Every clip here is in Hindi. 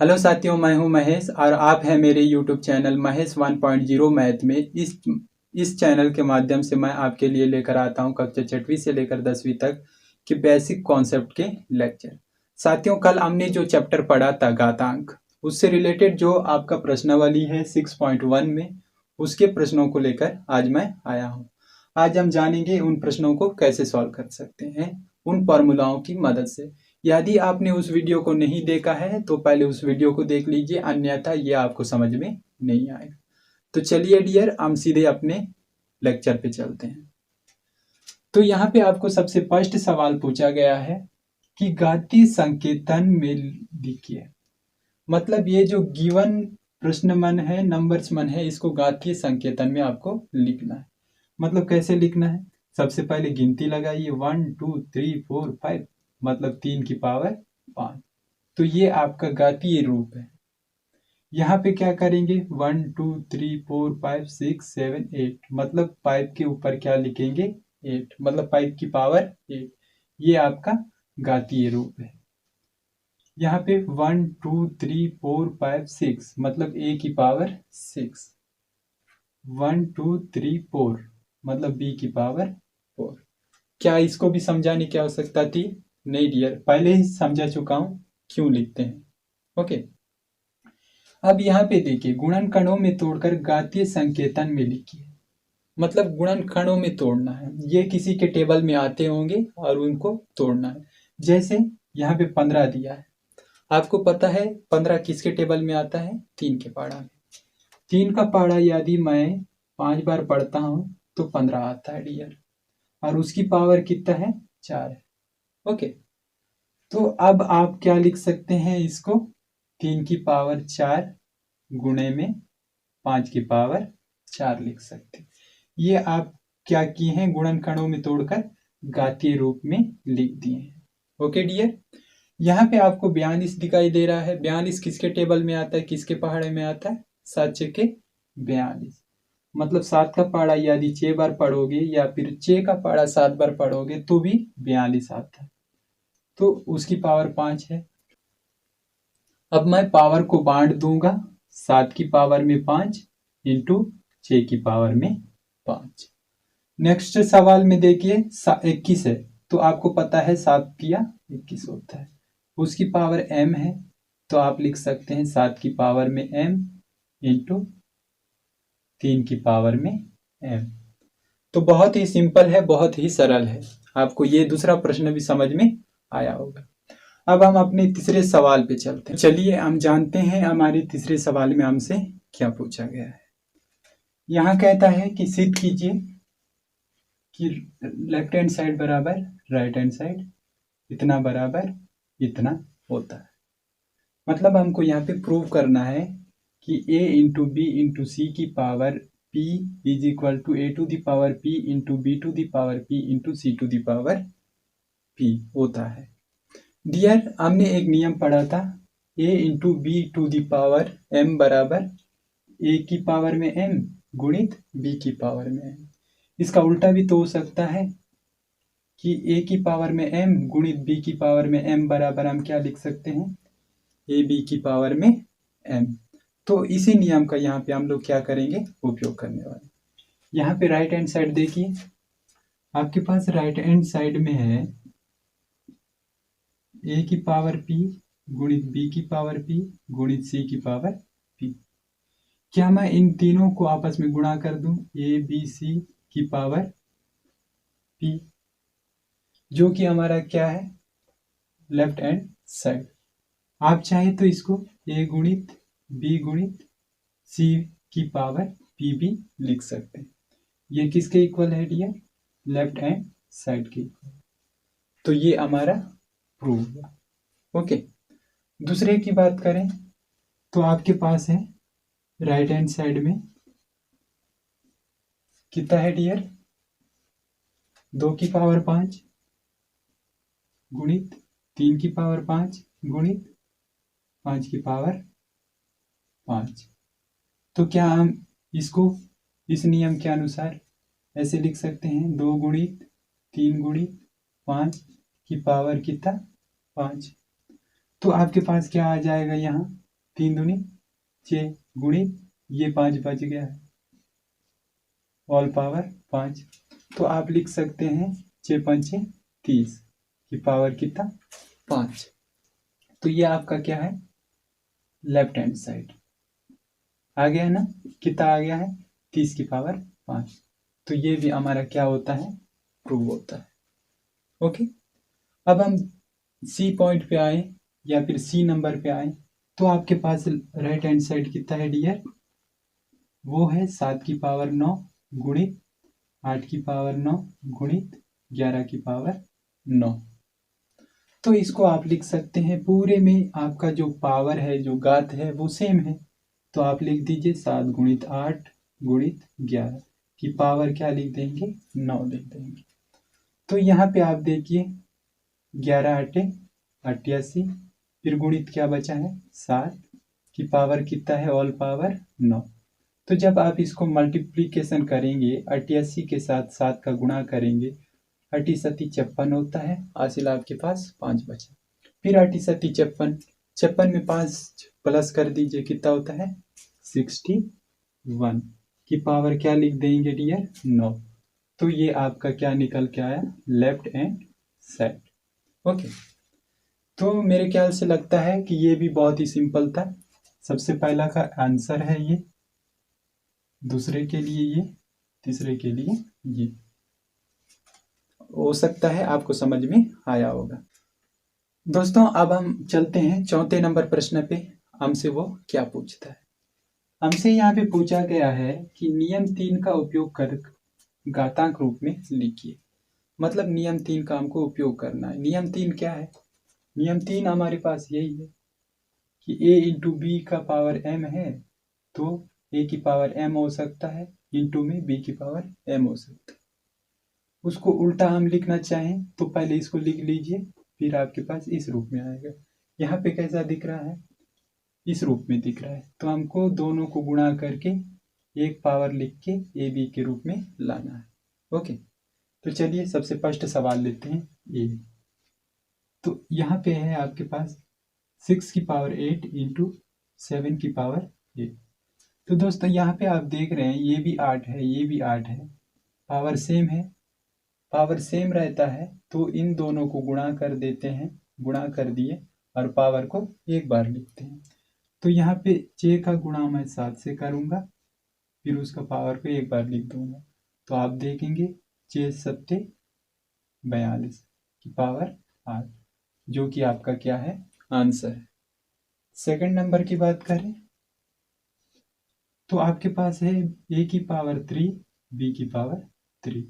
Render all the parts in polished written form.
हेलो साथियों, मैं हूं महेश और आप हैं मेरे यूट्यूब चैनल महेश 1.0 मैथ में। इस चैनल के माध्यम से मैं आपके लिए लेकर आता हूं कक्षा 6वीं से लेकर 10वीं तक के बेसिक कॉन्सेप्ट के लेक्चर। साथियों, कल हमने जो चैप्टर पढ़ा था घातांक, उससे रिलेटेड जो आपका प्रश्नावली है 6.1 में, उसके प्रश्नों को लेकर आज मैं आया हूँ। आज हम जानेंगे उन प्रश्नों को कैसे सॉल्व कर सकते हैं उन फॉर्मूलाओं की मदद से। यदि आपने उस वीडियो को नहीं देखा है तो पहले उस वीडियो को देख लीजिए, अन्यथा ये आपको समझ में नहीं आएगा। तो चलिए डियर, हम सीधे अपने लेक्चर पे चलते हैं। तो यहाँ पे आपको सबसे फर्स्ट सवाल पूछा गया है कि घातीय संकेतन में लिखिए। मतलब ये जो गिवन प्रश्न मन है, नंबर्स मन है, इसको घातीय संकेतन में आपको लिखना है। मतलब कैसे लिखना है? सबसे पहले गिनती लगाइए 1 2 3 4 5, मतलब 3 की पावर 5। तो ये आपका घातीय रूप है। यहाँ पे क्या करेंगे 1 2 3 4 5 6 7 8, मतलब 5 के ऊपर क्या लिखेंगे 8, मतलब 5 की पावर 8। ये आपका घातीय रूप है। यहाँ पे 1 2 3 4 5 6, मतलब a की पावर 6। 1 2 3 4, मतलब b की पावर 4। क्या इसको भी समझाने की आवश्यकता थी? नहीं डियर, पहले ही समझा चुका हूं क्यों लिखते हैं। ओके, अब यहाँ पे देखिए, गुणनखंडों में तोड़कर घातीय संकेतन में लिखिए। मतलब गुणनखंडों में तोड़ना है, ये किसी के टेबल में आते होंगे और उनको तोड़ना है। जैसे यहाँ पे 15 दिया है, आपको पता है 15 किसके टेबल में आता है? 3 के पाढ़ा में। 3 का पाढ़ा यदि मैं 5 बार पढ़ता हूं तो 15 आता है डियर, और उसकी पावर कितना है? 4 है। ओके, तो अब आप क्या लिख सकते हैं इसको? 3 की पावर 4 गुणे में 5 की पावर 4 लिख सकते हैं। ये आप क्या किए हैं? गुणनखंडों में तोड़कर घातीय रूप में लिख दिए हैं। ओके डियर, यहाँ पे आपको 42 दिखाई दे रहा है। 42 किसके टेबल में आता है, किसके पहाड़े में आता है? 7 के 42। मतलब 7 का पहाड़ा यदि 6 बार पढ़ोगे या फिर 6 का पहाड़ा 7 बार पढ़ोगे तो भी 42 आता है। तो उसकी पावर 5 है। अब मैं पावर को बांट दूंगा, 7 की पावर में 5 इंटू 6 की पावर में 5। नेक्स्ट सवाल में देखिए 21 है, तो आपको पता है 7 किया 21 होता है। उसकी पावर m है, तो आप लिख सकते हैं 7 की पावर में m इंटू 3 की पावर में m। तो बहुत ही सिंपल है, बहुत ही सरल है। आपको ये दूसरा प्रश्न भी समझ में आया होगा। अब हम अपने तीसरे सवाल पे चलते हैं। चलिए हम जानते हैं हमारे तीसरे सवाल में हमसे क्या पूछा गया है। यहाँ कहता है कि सिद्ध कीजिए कि लेफ्ट हैंड साइड बराबर राइट हैंड साइड इतना बराबर इतना होता है। मतलब हमको यहाँ पे प्रूव करना है कि a into b into c की power p is equal to a to the power p into b to the power p into c to the power p होता है। डियर, हमने एक नियम पढ़ा था, a into b to the power m बराबर a की पावर में m गुणित b की पावर में m। इसका उल्टा भी तो हो सकता है कि a की पावर में m गुणित b की पावर में m बराबर हम क्या लिख सकते हैं? a b की पावर में m। तो इसी नियम का यहाँ पे हम लोग क्या करेंगे? उपयोग करने वाले। यहाँ पे राइट हैंड साइड देखिए, आपके पास राइट हैंड साइड में है a की पावर p गुणित b की पावर p गुणित c की पावर p। क्या मैं इन तीनों को आपस में गुणा कर दूं? a b c की पावर p, जो कि हमारा क्या है? Left hand side. आप चाहे तो इसको a गुणित b गुणित c की पावर p भी लिख सकते हैं। ये किसके इक्वल है डियर? लेफ्ट हैंड साइड के इक्वल। तो ये हमारा प्रूव हुआ। ओके, दूसरे की बात करें तो आपके पास है राइट हैंड साइड में कितना है डियर? 2 की पावर 5 गुणित 3 की पावर 5 गुणित 5 की पावर 5। तो क्या हम इसको इस नियम के अनुसार ऐसे लिख सकते हैं? 2 गुणित 3 गुणित 5 की पावर कितना? 5। तो आपके पास क्या आ जाएगा यहाँ? 3 दूनी 6 गुणित ये 5 बच गया है, ऑल पावर 5। तो आप लिख सकते हैं 6 पंचे 30 की पावर कितना 5। तो ये आपका क्या है लेफ्ट हैंड साइड आ गया है ना, कितना आ गया है 30 की पावर 5। तो ये भी हमारा क्या होता है प्रूव होता है। ओके, अब हम सी पॉइंट पे आए या फिर सी नंबर पे आए, तो आपके पास राइट हैंड साइड कितना है डियर, वो है 7 की पावर 9 गुणित 8 की पावर 9 गुणित 11 की पावर 9। तो इसको आप लिख सकते हैं पूरे में आपका जो पावर है जो घात है वो सेम है, तो आप लिख दीजिए 7 गुणित 8 गुणित 11 की पावर क्या लिख देंगे 9 लिख देंगे। तो यहाँ पे आप देखिए 11 8 88, फिर गुणित क्या बचा है 7 की पावर कितना है ऑल पावर 9। तो जब आप इसको मल्टीप्लीकेशन करेंगे 88 के साथ 7 का गुणा करेंगे 80 सती 56 होता है, हासिल आपके पास 5 बचा। फिर 80 सती 56, 56 में 5 प्लस कर दीजिए कितना होता है 61 की पावर क्या लिख देंगे डियर 9। तो ये आपका क्या निकल के आया लेफ्ट हैंड साइड। ओके, तो मेरे ख्याल से लगता है कि ये भी बहुत ही सिंपल था। सबसे पहला का आंसर है ये, दूसरे के लिए ये, तीसरे के लिए ये। हो सकता है आपको समझ में आया होगा। दोस्तों अब हम चलते हैं चौथे नंबर प्रश्न पे, हमसे वो क्या पूछता है। हमसे यहाँ पे पूछा गया है कि नियम 3 का उपयोग कर घातांक रूप में लिखिए। मतलब नियम 3 का हमको उपयोग करना है। नियम 3 क्या है, नियम 3 हमारे पास यही है कि a इंटू बी का पावर m है, तो a की पावर m हो सकता है इंटू में b की पावर m हो सकता है। उसको उल्टा हम लिखना चाहें तो पहले इसको लिख लीजिए, फिर आपके पास इस रूप में आएगा। यहाँ पे कैसा दिख रहा है, इस रूप में दिख रहा है। तो हमको दोनों को गुणा करके एक पावर लिख के ए बी के रूप में लाना है। ओके, तो चलिए सबसे फर्स्ट सवाल लेते हैं ए। तो यहाँ पे है आपके पास 6 की पावर 8 इंटू 7 की पावर 8। तो दोस्तों यहाँ पे आप देख रहे हैं ये भी 8 है, ये भी 8 है, पावर सेम है। पावर सेम रहता है तो इन दोनों को गुणा कर देते हैं, गुणा कर दिए और पावर को एक बार लिखते हैं। तो यहाँ पे 6 का गुणा मैं 7 से करूँगा, फिर उसका पावर को एक बार लिख दूंगा। तो आप देखेंगे 6 सत्ते 42 की पावर 8, जो कि आपका क्या है आंसर है। सेकंड नंबर की बात करें तो आपके पास है a की पावर 3 b की पावर 3।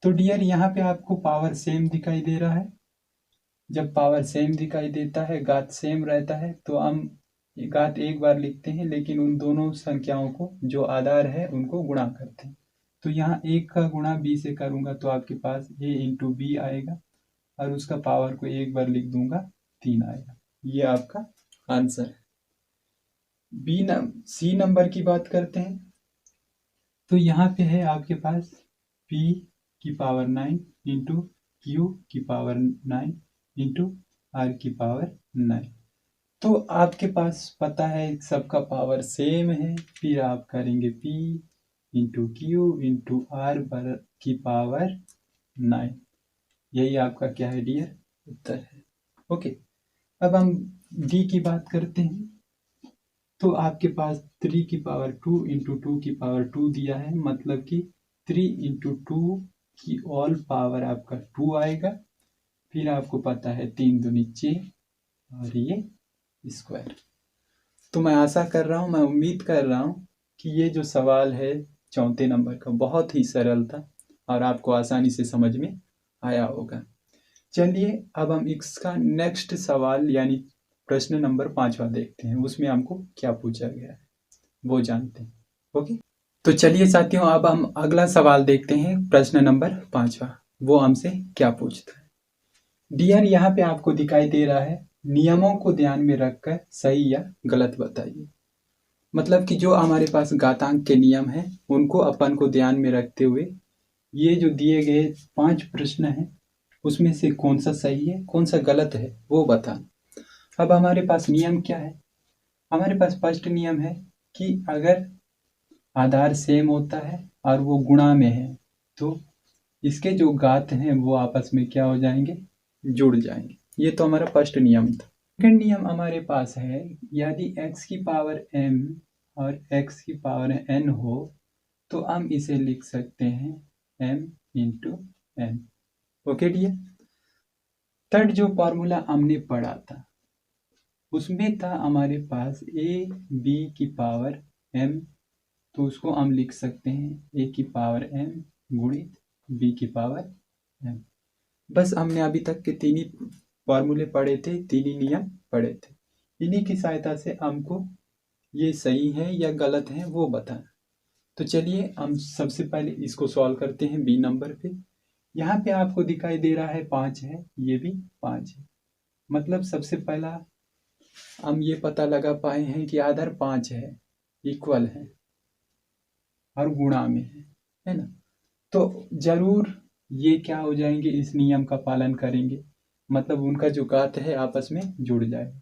तो डियर यहाँ पे आपको पावर सेम दिखाई दे रहा है। जब पावर सेम दिखाई देता है, घात सेम रहता है, तो हम घात एक बार लिखते हैं, लेकिन उन दोनों संख्याओं को जो आधार है उनको गुणा करते हैं। तो यहाँ 1 का गुणा b से करूँगा तो आपके पास a इंटू बी आएगा और उसका पावर को एक बार लिख दूंगा 3 आएगा। ये आपका आंसर है। सी नंबर की बात करते हैं तो यहाँ पे है आपके पास p की पावर 9 इंटू क्यू की पावर 9 इंटू आर की पावर 9। तो आपके पास पता है सबका पावर सेम है, फिर आप करेंगे p into q into r की पावर 9। यही आपका क्या है डियर उत्तर है। ओके, अब हम डी की बात करते हैं। तो आपके पास 3 की पावर 2 इंटू 2 की पावर 2 दिया है, मतलब कि 3 इंटू 2 की ऑल पावर आपका 2 आएगा। फिर आपको पता है 3 दूनी 6 और ये स्क्वायर। तो मैं आशा कर रहा हूँ, मैं उम्मीद कर रहा हूँ कि ये जो सवाल है चौथे नंबर का बहुत ही सरल था और आपको आसानी से समझ में आया होगा। चलिए अब हम इसका नेक्स्ट सवाल यानी प्रश्न नंबर 5वां देखते हैं, उसमें हमको क्या पूछा गया है वो जानते हैं। ओके, तो चलिए साथियों अब हम अगला सवाल देखते हैं, प्रश्न नंबर 5वां। वो हमसे क्या पूछता है। डियर यहाँ पे आपको दिखाई दे रहा है नियमों को ध्यान में रखकर सही या गलत बताइए। मतलब कि जो हमारे पास घातांक के नियम हैं उनको अपन को ध्यान में रखते हुए ये जो दिए गए 5 प्रश्न हैं उसमें से कौन सा सही है कौन सा गलत है वो बताना। अब हमारे पास नियम क्या है, हमारे पास फर्स्ट नियम है कि अगर आधार सेम होता है और वो गुणा में है तो इसके जो घात हैं वो आपस में क्या हो जाएंगे, जुड़ जाएंगे। ये तो हमारा फर्स्ट नियम था। सेकंड नियम हमारे पास है, यदि x की पावर m और x की पावर n हो तो हम इसे लिख सकते हैं m into n। Okay dear. Third जो फॉर्मूला हमने पढ़ा था उसमें था हमारे पास a b की पावर m, तो उसको हम लिख सकते हैं a की पावर m गुणित b की पावर m। बस हमने अभी तक के तीन ही फॉर्मूले पढ़े थे, तीन ही नियम पढ़े थे। इन्हीं की सहायता से हमको ये सही है या गलत है वो बताना। तो चलिए हम सबसे पहले इसको सॉल्व करते हैं बी नंबर पे। यहाँ पे आपको दिखाई दे रहा है 5 है, ये भी 5 है। मतलब सबसे पहला हम ये पता लगा पाए हैं कि आधार 5 है, इक्वल है और गुणा में है ना। तो जरूर ये क्या हो जाएंगे, इस नियम का पालन करेंगे, मतलब उनका जो घात है आपस में जुड़ जाए।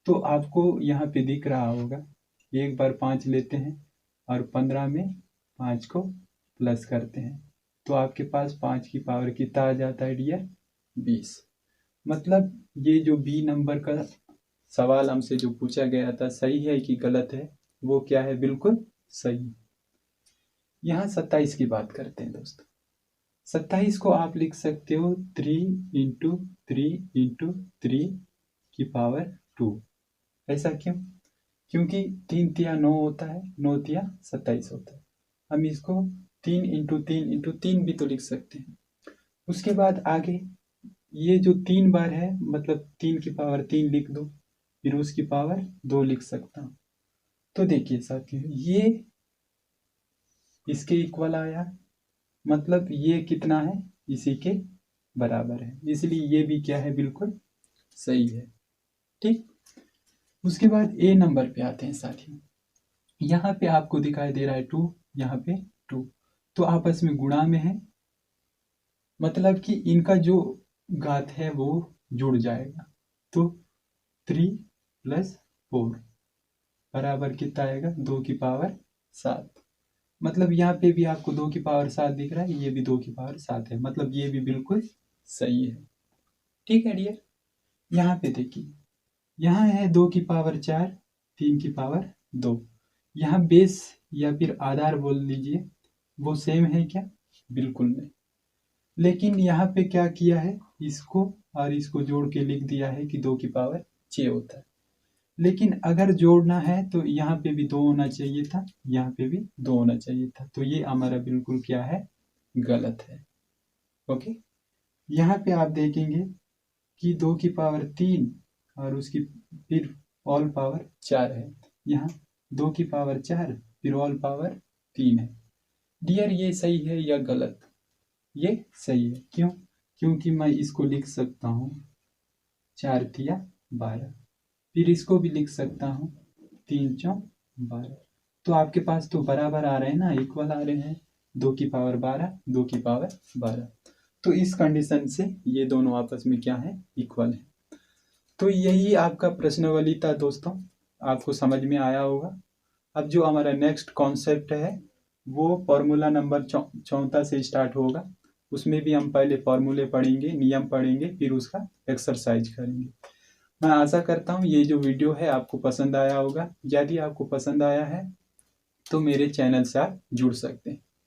तो आपको यहाँ पे दिख रहा होगा, एक बार 5 लेते हैं और 15 में 5 को प्लस करते हैं तो आपके पास 5 की पावर कितना आ जाता है डियर, 20। मतलब ये जो बी नंबर का सवाल हमसे जो पूछा गया था सही है कि गलत है, वो क्या है, बिल्कुल सही। यहाँ 27 की बात करते हैं दोस्तों। 27 को आप लिख सकते हो 3 इंटू 3 इंटू 3 की पावर 2। ऐसा क्यों? क्योंकि 3 तिया 9 होता है, 9 तिया 27 होता है। हम इसको 3 इंटू 3 इंटू 3 भी तो लिख सकते हैं। उसके बाद आगे ये जो 3 बार है मतलब 3 की पावर 3 लिख दो, फिर उसकी पावर 2 लिख सकता हूँ। तो देखिए साथियों, ये इसके इक्वल आया, मतलब ये कितना है, इसी के बराबर है, इसलिए ये भी क्या है, बिल्कुल सही है। ठीक। उसके बाद ए नंबर पे आते हैं साथियों। यहाँ पे आपको दिखाई दे रहा है 2, यहाँ पे 2, तो आपस में गुणा में है, मतलब कि इनका जो घात है वो जुड़ जाएगा। तो 3 प्लस 4 बराबर कितना आएगा, 2 की पावर 7। मतलब यहाँ पे भी आपको 2 की पावर 7 दिख रहा है, ये भी 2 की पावर 7 है, मतलब ये भी बिल्कुल सही है। ठीक है डियर। यहाँ पे देखिए, यहाँ है 2 की पावर 4, 3 की पावर 2। यहाँ बेस या फिर आधार बोल लीजिए, वो सेम है क्या, बिल्कुल नहीं। लेकिन यहाँ पे क्या किया है, इसको और इसको जोड़ के लिख दिया है कि 2 की पावर 6 होता है। लेकिन अगर जोड़ना है तो यहाँ पे भी 2 होना चाहिए था, यहाँ पे भी 2 होना चाहिए था, तो ये हमारा बिल्कुल क्या है, गलत है। ओके। यहाँ पे आप देखेंगे कि 2 की पावर 3 और उसकी फिर ऑल पावर 4 है, यहाँ 2 की पावर 4 फिर ऑल पावर 3 है। डियर ये सही है या गलत, ये सही है। क्यों? क्योंकि मैं इसको लिख सकता हूँ 4 तिया 12, फिर इसको भी लिख सकता हूँ 3 चौक 12। तो आपके पास तो बराबर आ रहे हैं ना, इक्वल आ रहे हैं, 2 की पावर 12, 2 की पावर 12। तो इस कंडीशन से ये दोनों आपस में क्या है, इक्वल है। तो यही आपका प्रश्नावली था दोस्तों, आपको समझ में आया होगा। अब जो हमारा नेक्स्ट कॉन्सेप्ट है वो फॉर्मूला नंबर 14 से स्टार्ट होगा। उसमें भी हम पहले फॉर्मूले पढ़ेंगे, नियम पढ़ेंगे, फिर उसका एक्सरसाइज करेंगे। मैं आशा करता हूँ ये जो वीडियो है आपको पसंद आया होगा। यदि आपको पसंद आया है तो मेरे चैनल से आप जुड़ सकते हैं।